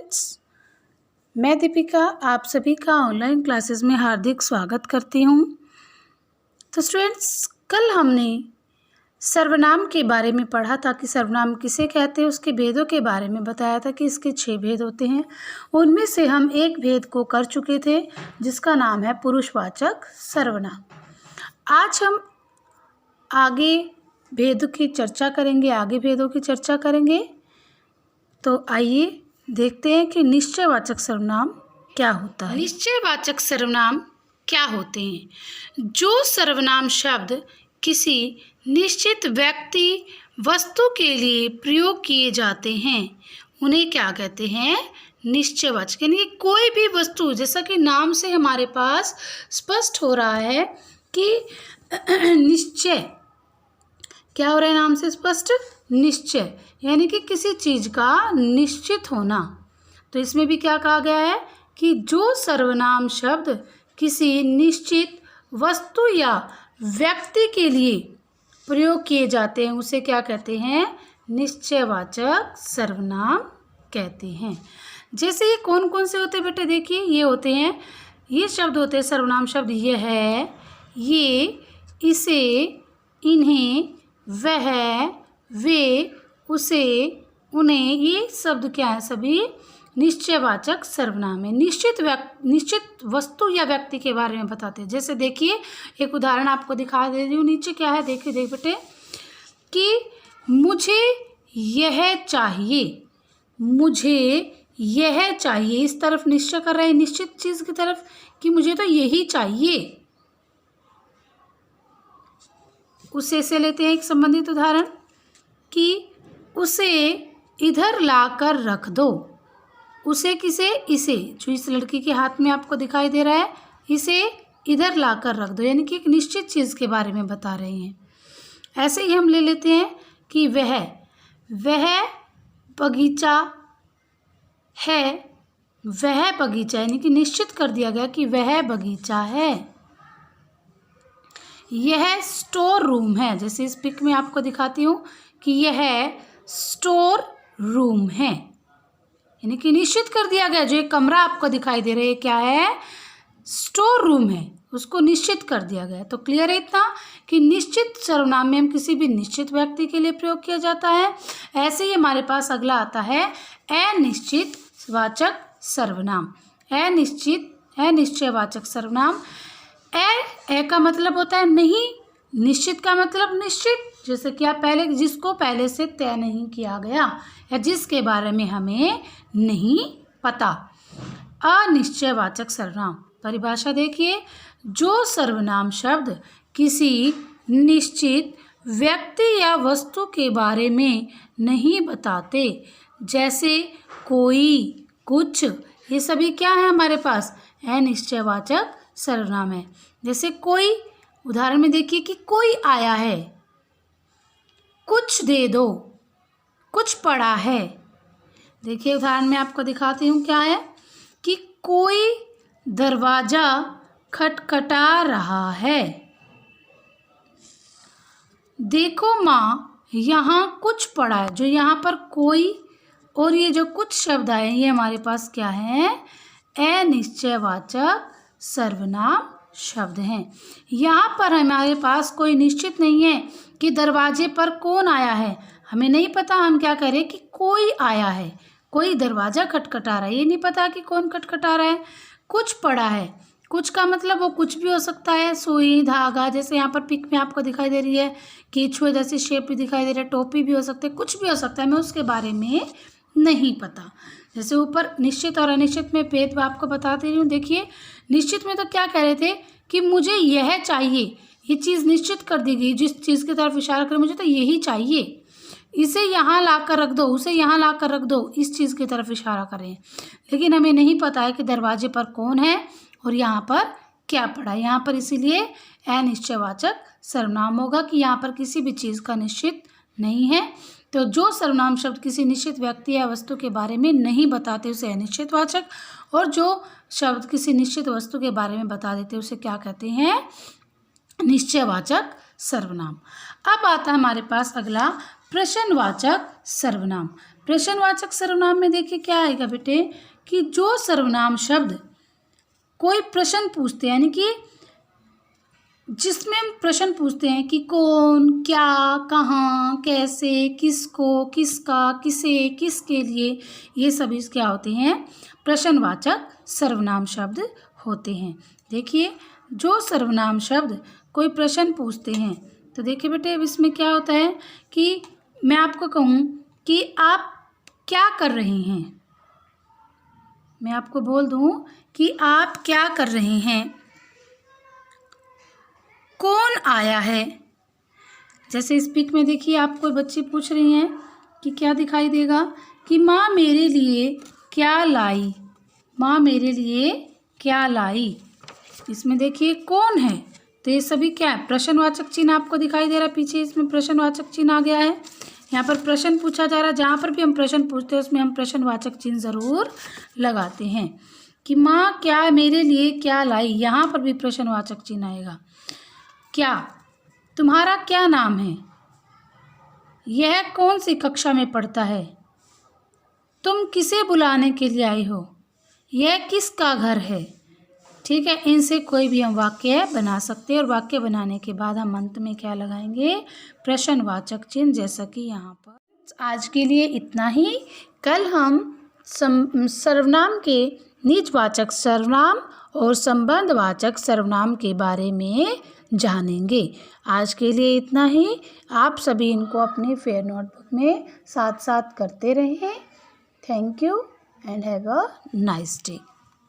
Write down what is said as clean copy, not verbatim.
Students, मैं दीपिका आप सभी का ऑनलाइन क्लासेस में हार्दिक स्वागत करती हूँ। तो स्टूडेंट्स, कल हमने सर्वनाम के बारे में पढ़ा था कि सर्वनाम किसे कहते हैं, उसके भेदों के बारे में बताया था कि इसके 6 भेद होते हैं। उनमें से हम एक भेद को कर चुके थे जिसका नाम है पुरुषवाचक सर्वनाम। आज हम आगे भेदों की चर्चा करेंगे। तो आइए देखते हैं कि निश्चयवाचक सर्वनाम क्या होता है। निश्चयवाचक सर्वनाम क्या होते हैं? जो सर्वनाम शब्द किसी निश्चित व्यक्ति वस्तु के लिए प्रयोग किए जाते हैं उन्हें क्या कहते हैं? निश्चयवाचक। यानी कि कोई भी वस्तु, जैसा कि नाम से हमारे पास स्पष्ट हो रहा है कि निश्चय क्या हो रहा है, नाम से स्पष्ट निश्चय, यानी कि किसी चीज़ का निश्चित होना। तो इसमें भी क्या कहा गया है कि जो सर्वनाम शब्द किसी निश्चित वस्तु या व्यक्ति के लिए प्रयोग किए जाते हैं उसे क्या कहते हैं? निश्चयवाचक सर्वनाम कहते हैं। जैसे ये कौन कौन से होते हैं बेटे? देखिए, ये होते हैं, ये शब्द होते हैं सर्वनाम शब्द। ये है, ये, इसे, इन्हें, वह, वे, उसे, उन्हें, ये शब्द क्या है? सभी निश्चयवाचक सर्वनाम है। निश्चित वस्तु या व्यक्ति के बारे में बताते हैं। जैसे देखिए, एक उदाहरण आपको दिखा दे रही हूँ। नीचे क्या है, देखिए देख बेटे, कि मुझे यह चाहिए, मुझे यह चाहिए। इस तरफ निश्चय कर रहे हैं, निश्चित चीज़ की तरफ, कि मुझे तो यही चाहिए। उसे से लेते हैं एक संबंधित उदाहरण, कि उसे इधर लाकर रख दो। उसे किसे? इसे, जो इस लड़की के हाथ में आपको दिखाई दे रहा है, इसे इधर लाकर रख दो, यानी कि एक निश्चित चीज़ के बारे में बता रहे हैं। ऐसे ही हम ले लेते हैं कि वह बगीचा है, वह बगीचा, यानी कि निश्चित कर दिया गया कि वह बगीचा है। यह स्टोर रूम है, जैसे इस पिक में आपको दिखाती हूँ कि यह स्टोर रूम है, यानी कि निश्चित कर दिया गया। जो एक कमरा आपको दिखाई दे रहा है क्या है? स्टोर रूम है, उसको निश्चित कर दिया गया। तो क्लियर है इतना कि निश्चित सर्वनाम में हम किसी भी निश्चित व्यक्ति के लिए प्रयोग किया जाता है। ऐसे ही हमारे पास अगला आता है अनिश्चितवाचक सर्वनाम। अनिश्चयवाचक सर्वनाम। ए का मतलब होता है नहीं, निश्चित का मतलब निश्चित, जैसे कि आप पहले, जिसको पहले से तय नहीं किया गया या जिसके बारे में हमें नहीं पता। अनिश्चयवाचक सर्वनाम परिभाषा देखिए, जो सर्वनाम शब्द किसी निश्चित व्यक्ति या वस्तु के बारे में नहीं बताते, जैसे कोई, कुछ, ये सभी क्या है हमारे पास? अनिश्चयवाचक सर्वनाम है। जैसे कोई, उदाहरण में देखिए कि कोई आया है, कुछ दे दो, कुछ पड़ा है। देखिए उदाहरण में आपको दिखाती हूँ क्या है, कि कोई दरवाजा खटखटा रहा है। देखो माँ, यहाँ कुछ पड़ा है। जो यहाँ पर कोई और ये जो कुछ शब्द आए, ये हमारे पास क्या है? अनिश्चयवाचक सर्वनाम शब्द हैं। यहाँ पर हमारे पास कोई निश्चित नहीं है कि दरवाजे पर कौन आया है, हमें नहीं पता। हम क्या करें कि कोई आया है, कोई दरवाज़ा खटखटा रहा है, ये नहीं पता कि कौन खटखटा रहा है। कुछ पड़ा है, कुछ का मतलब वो कुछ भी हो सकता है, सुई, धागा, जैसे यहाँ पर पिक में आपको दिखाई दे रही है, केचुए जैसी शेप भी दिखाई दे रहा है, टोपी भी हो सकती है, कुछ भी हो सकता है, मैं उसके बारे में नहीं पता। जैसे ऊपर निश्चित और अनिश्चित में भेद आपको बताती रही हूँ। देखिए, निश्चित में तो क्या कह रहे थे कि मुझे यह चाहिए, ये चीज़ निश्चित कर दी गई, जिस चीज़ की तरफ इशारा करें, मुझे तो यही चाहिए, इसे यहाँ ला कर रख दो, उसे यहाँ ला कर रख दो, इस चीज़ की तरफ इशारा करें। लेकिन हमें नहीं पता है कि दरवाजे पर कौन है और यहाँ पर क्या पड़ा। यहाँ पर इसीलिए अनिश्चयवाचक सर्वनाम होगा कि यहाँ पर किसी भी चीज़ का निश्चित नहीं है। तो जो सर्वनाम शब्द किसी निश्चित व्यक्ति या वस्तु के बारे में नहीं बताते उसे अनिश्चितवाचक, और जो शब्द किसी निश्चित वस्तु के बारे में बता देते उसे क्या कहते हैं? निश्चयवाचक सर्वनाम। अब आता है हमारे पास अगला प्रश्नवाचक सर्वनाम। प्रश्नवाचक सर्वनाम में देखिए क्या आएगा बेटे कि जो सर्वनाम शब्द कोई प्रश्न पूछते हैं, यानी कि जिसमें हम प्रश्न पूछते हैं कि कौन, क्या, कहाँ, कैसे, किसको, किसका, किसे, किसके लिए, ये सभी क्या होते हैं, प्रश्नवाचक सर्वनाम शब्द होते हैं। देखिए जो सर्वनाम शब्द कोई प्रश्न पूछते हैं, तो देखिए बेटे अब इसमें क्या होता है कि मैं आपको कहूँ कि आप क्या कर रहे हैं, मैं आपको बोल दूँ कि आप क्या कर रहे हैं, कौन आया है। जैसे इस पिक में देखिए आप कोई बच्ची पूछ रही हैं कि क्या दिखाई देगा कि माँ मेरे लिए क्या लाई, माँ मेरे लिए क्या लाई। इसमें देखिए कौन है, तो ये सभी क्या है, प्रश्नवाचक चिन्ह आपको दिखाई दे रहा है, पीछे इसमें प्रश्नवाचक चिन्ह आ गया है। यहाँ पर प्रश्न पूछा जा रहा है, जहाँ पर भी हम प्रश्न पूछते हैं उसमें हम प्रश्नवाचक चिन्ह ज़रूर लगाते हैं कि माँ क्या मेरे लिए क्या लाई, यहाँ पर भी प्रश्नवाचक चिन्ह आएगा। क्या, तुम्हारा क्या नाम है, यह कौन सी कक्षा में पढ़ता है, तुम किसे बुलाने के लिए आई हो, यह किसका घर है। ठीक है, इनसे कोई भी हम वाक्य बना सकते हैं और वाक्य बनाने के बाद हम अंत में क्या लगाएंगे, प्रश्नवाचक चिन्ह, जैसा कि यहाँ पर। आज के लिए इतना ही। कल हम सर्वनाम के निजवाचक सर्वनाम और संबंधवाचक सर्वनाम के बारे में जानेंगे। आज के लिए इतना ही। आप सभी इनको अपनी फेयर नोटबुक में साथ साथ करते रहें। Thank you and have a nice day.